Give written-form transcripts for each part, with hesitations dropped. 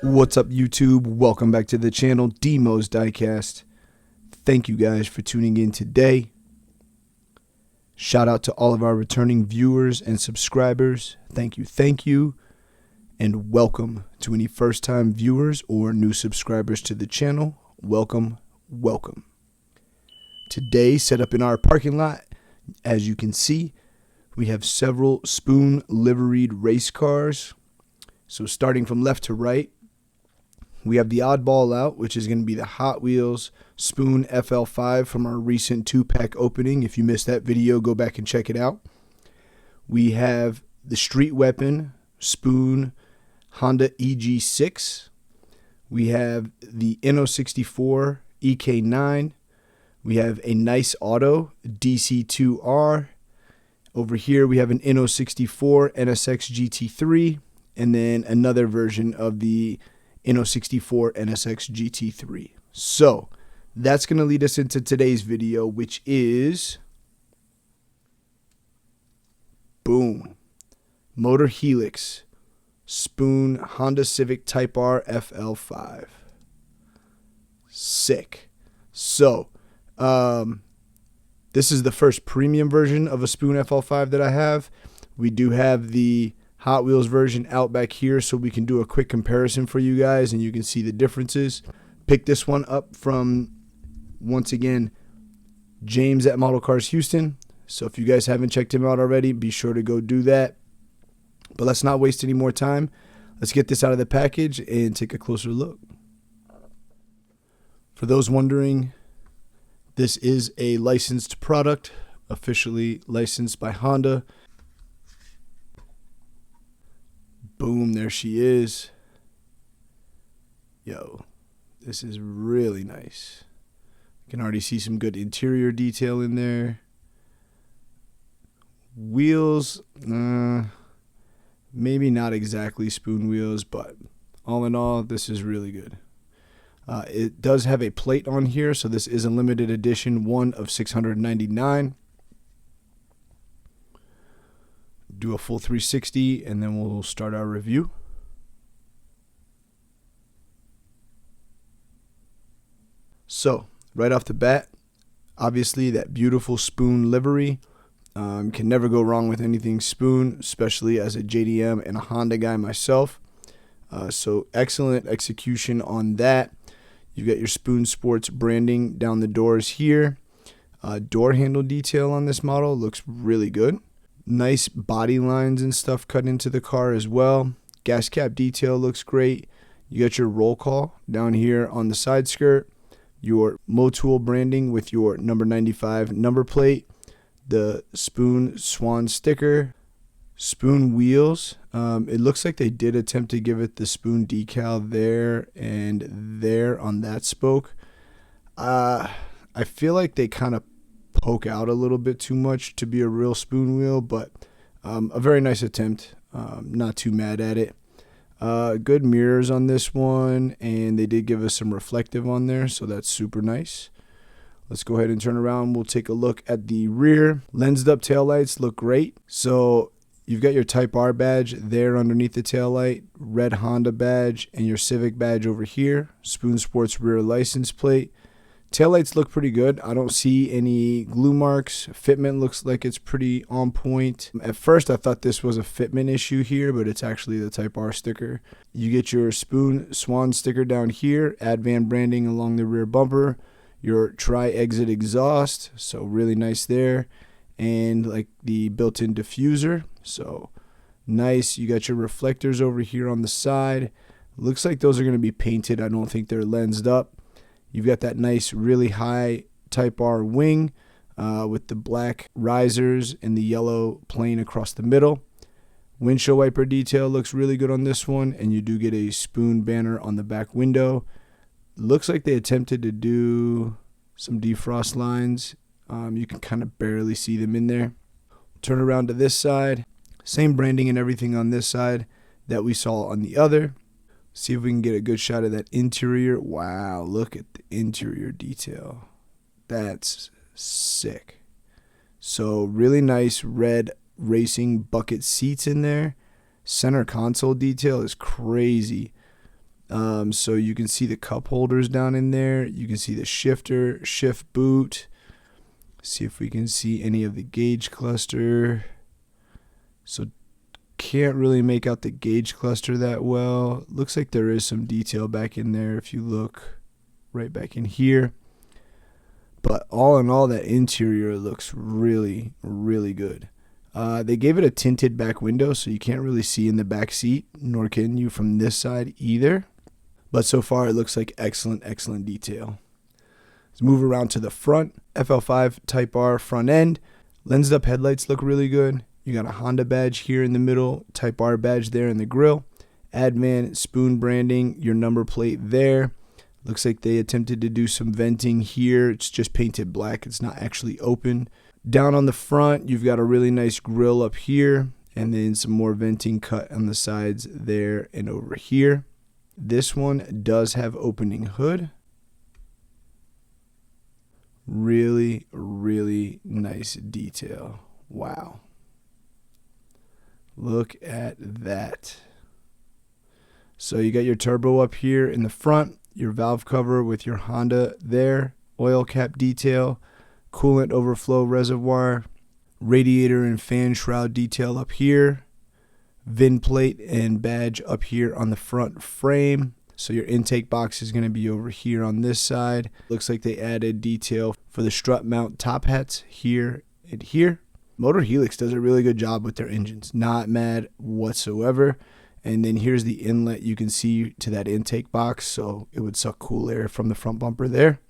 What's up, YouTube? Welcome back to the channel, Demo's Diecast. Thank you guys for tuning in today. Shout out to all of our returning viewers and subscribers. Thank you, and welcome to any first-time viewers or new subscribers to the channel. Welcome. Today, set up in our parking lot, as you can see, we have several Spoon liveried race cars. So starting from left to right, we have the oddball out, which is going to be the Hot Wheels Spoon FL5 from our recent 2-pack opening. If you missed that video, go back and check it out. We have the Street Weapon Spoon Honda EG6. We have the N064 EK9. We have a Nice Auto DC2R. Over here we have an N064 NSX GT3, and then another version of the N064 NSX GT3. So that's going to lead us into today's video, which is boom, MotorHelix Spoon Honda Civic Type R FL5. Sick. So this is the first premium version of a Spoon FL5 that I have. We do have the Hot Wheels version out back here, so we can do a quick comparison for you guys and you can see the differences. Pick this one up from, once again, James at Model Cars Houston. So if you guys haven't checked him out already, be sure to go do that. But let's not waste any more time. Let's get this out of the package and take a closer look. For those wondering, this is a licensed product, officially licensed by Honda. Boom, there she is. Yo, this is really nice. You can already see some good interior detail in there. Wheels, maybe not exactly Spoon wheels, but all in all, this is really good. It does have a plate on here, so this is a limited edition, one of 699. Do a full 360 and then we'll start our review. So right off the bat, obviously that beautiful Spoon livery. Can never go wrong with anything Spoon, especially as a JDM and a Honda guy myself. So excellent execution on that. You got your Spoon Sports branding down the doors here. Door handle detail on this model looks really good. Nice body lines and stuff cut into the car as well. Gas cap detail looks great. You got your roll call down here on the side skirt. Your Motul branding with your number 95 number plate. The Spoon Swan sticker. Spoon wheels. It looks like they did attempt to give it the Spoon decal there and there on that spoke. I feel like they kind of poke out a little bit too much to be a real Spoon wheel, but a very nice attempt. Not too mad at it. Good mirrors on this one, and they did give us some reflective on there, so that's super nice. Let's go ahead and turn around. We'll take a look at the rear. Lensed up taillights look great. So you've got your Type R badge there underneath the taillight, red Honda badge, and your Civic badge over here. Spoon Sports rear license plate. Taillights look pretty good. I don't see any glue marks. Fitment looks like it's pretty on point. At first, I thought this was a fitment issue here, but it's actually the Type R sticker. You get your Spoon Swan sticker down here, Advan branding along the rear bumper, your tri-exit exhaust, so really nice there, and like the built-in diffuser, so nice. You got your reflectors over here on the side. Looks like those are going to be painted. I don't think they're lensed up. You've got that nice, really high Type R wing with the black risers and the yellow plane across the middle. Windshield wiper detail looks really good on this one, and you do get a Spoon banner on the back window. Looks like they attempted to do some defrost lines. You can kind of barely see them in there. Turn around to this side. Same branding and everything on this side that we saw on the other. See if we can get a good shot of that interior. Wow, look at the interior detail. That's sick. So really nice red racing bucket seats in there. Center console detail is crazy. So you can see the cup holders down in there. You can see the shifter, shift boot. See if we can see any of the gauge cluster. So can't really make out the gauge cluster that well. Looks like there is some detail back in there if you look right back in here. But all in all, that interior looks really, really good. They gave it a tinted back window, so you can't really see in the back seat, nor can you from this side either. But so far, it looks like excellent, excellent detail. Let's move around to the front. FL5 Type R front end. Lensed up headlights look really good. You got a Honda badge here in the middle, Type R badge there in the grill. Advan spoon branding, your number plate there. Looks like they attempted to do some venting here. It's just painted black. It's not actually open. Down on the front, you've got a really nice grill up here, and then some more venting cut on the sides there and over here. This one does have opening hood. Really, really nice detail. Wow. Look at that. So you got your turbo up here in the front, your valve cover with your Honda there, oil cap detail, coolant overflow reservoir, radiator and fan shroud detail up here, VIN plate and badge up here on the front frame. So your intake box is going to be over here on this side. Looks like they added detail for the strut mount top hats here and here. MotorHelix does a really good job with their engines. Not mad whatsoever. And then here's the inlet you can see to that intake box, so it would suck cool air from the front bumper there.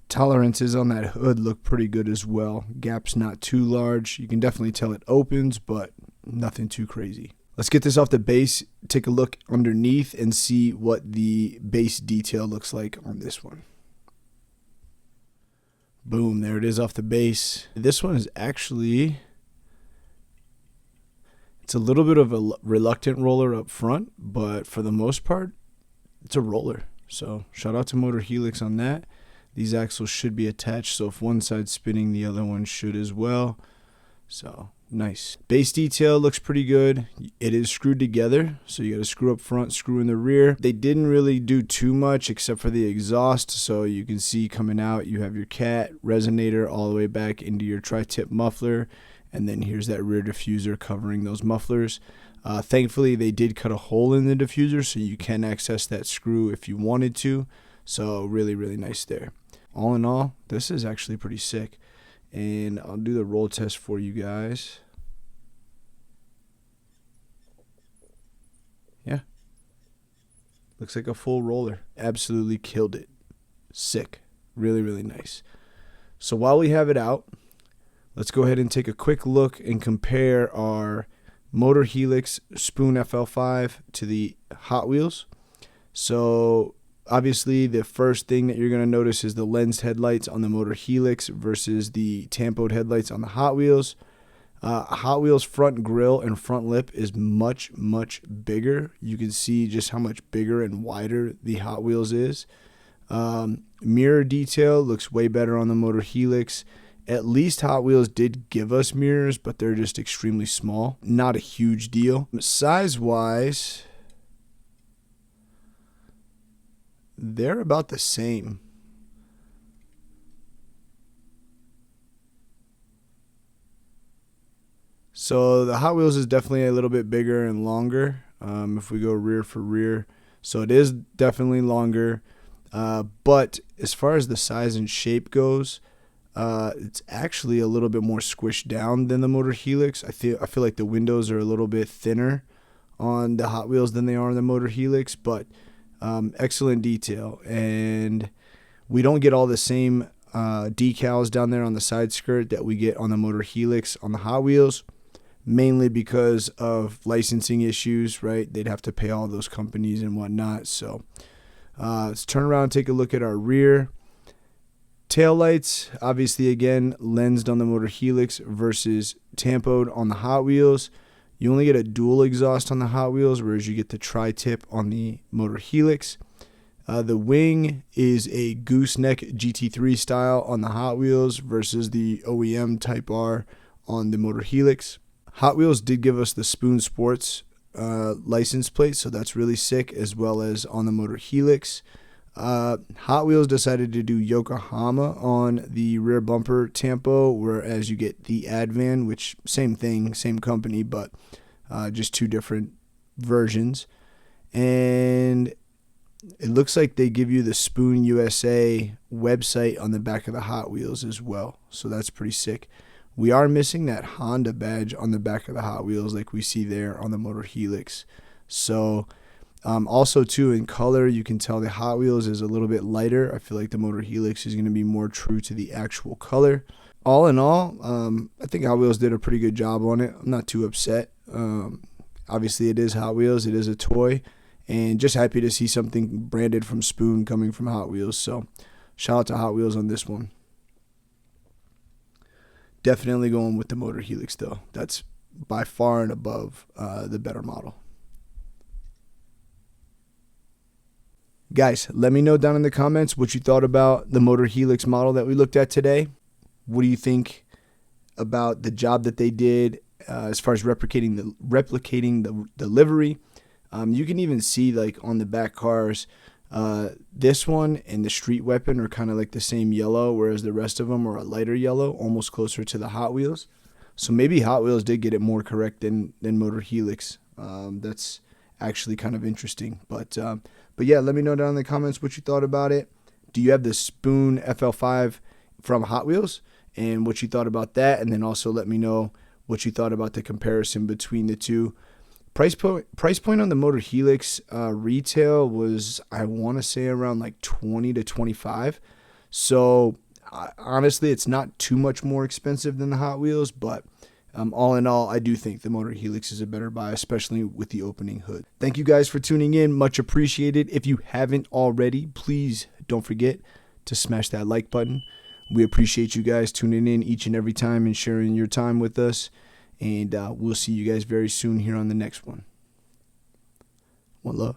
Tolerances on that hood look pretty good as well. Gap's not too large. You can definitely tell it opens, but nothing too crazy. Let's get this off the base, take a look underneath, and see what the base detail looks like on this one. Boom, there it is off the base. This one is actually, it's a little bit of a reluctant roller up front, but for the most part, it's a roller. So shout out to MotorHelix on that. These axles should be attached, so if one side's spinning, the other one should as well. So nice. Base detail looks pretty good. It is screwed together, so you got to screw up front, screw in the rear. They didn't really do too much except for the exhaust, so you can see coming out you have your cat resonator all the way back into your tri-tip muffler, and then here's that rear diffuser covering those mufflers. Thankfully, they did cut a hole in the diffuser, so you can access that screw if you wanted to. So really, really nice there. All in all, this is actually pretty sick. And I'll do the roll test for you guys. Yeah. Looks like a full roller. Absolutely killed it. Sick. Really, really nice. So while we have it out, let's go ahead and take a quick look and compare our MotorHelix Spoon FL5 to the Hot Wheels. So obviously, the first thing that you're going to notice is the lensed headlights on the MotorHelix versus the tampoed headlights on the Hot Wheels. Hot Wheels front grille and front lip is much, much bigger. You can see just how much bigger and wider the Hot Wheels is. Mirror detail looks way better on the MotorHelix. At least Hot Wheels did give us mirrors, but they're just extremely small. Not a huge deal. Size-wise, they're about the same. So the Hot Wheels is definitely a little bit bigger and longer if we go rear for rear. So it is definitely longer. But as far as the size and shape goes, it's actually a little bit more squished down than the MotorHelix. I feel like the windows are a little bit thinner on the Hot Wheels than they are on the MotorHelix, but excellent detail. And we don't get all the same decals down there on the side skirt that we get on the MotorHelix on the Hot Wheels. mainly because of licensing issues, right? They'd have to pay all those companies and whatnot. So let's turn around and take a look at our rear. Taillights, obviously, again, lensed on the MotorHelix versus tampoed on the Hot Wheels. You only get a dual exhaust on the Hot Wheels, whereas you get the tri-tip on the MotorHelix. The wing is a gooseneck GT3 style on the Hot Wheels versus the OEM Type R on the MotorHelix. Hot Wheels did give us the Spoon Sports license plate, so that's really sick, as well as on the MotorHelix. Hot Wheels decided to do Yokohama on the rear bumper tampo, whereas you get the Advan, which same thing, same company, but just two different versions. And it looks like they give you the Spoon USA website on the back of the Hot Wheels as well, so that's pretty sick. We are missing that Honda badge on the back of the Hot Wheels like we see there on the MotorHelix. So also, too, in color, you can tell the Hot Wheels is a little bit lighter. I feel like the MotorHelix is going to be more true to the actual color. All in all, I think Hot Wheels did a pretty good job on it. I'm not too upset. Obviously, it is Hot Wheels. It is a toy. And just happy to see something branded from Spoon coming from Hot Wheels. So shout out to Hot Wheels on this one. Definitely going with the MotorHelix, though. That's by far and above the better model. Guys, let me know down in the comments what you thought about the MotorHelix model that we looked at today. What do you think about the job that they did as far as replicating the livery? You can even see, like, on the back cars, this one and the Street Weapon are kind of like the same yellow, whereas the rest of them are a lighter yellow, almost closer to the Hot Wheels. So maybe Hot Wheels did get it more correct than MotorHelix. That's actually kind of interesting. But yeah, let me know down in the comments what you thought about it. Do you have the Spoon FL5 from Hot Wheels and what you thought about that? And then also let me know what you thought about the comparison between the two. Price point on the MotorHelix retail was, I want to say, around like 20 to 25. So honestly, it's not too much more expensive than the Hot Wheels, but all in all, I do think the MotorHelix is a better buy, especially with the opening hood. Thank you guys for tuning in. Much appreciated. If you haven't already, please don't forget to smash that like button. We appreciate you guys tuning in each and every time and sharing your time with us. And we'll see you guys very soon here on the next one. One love.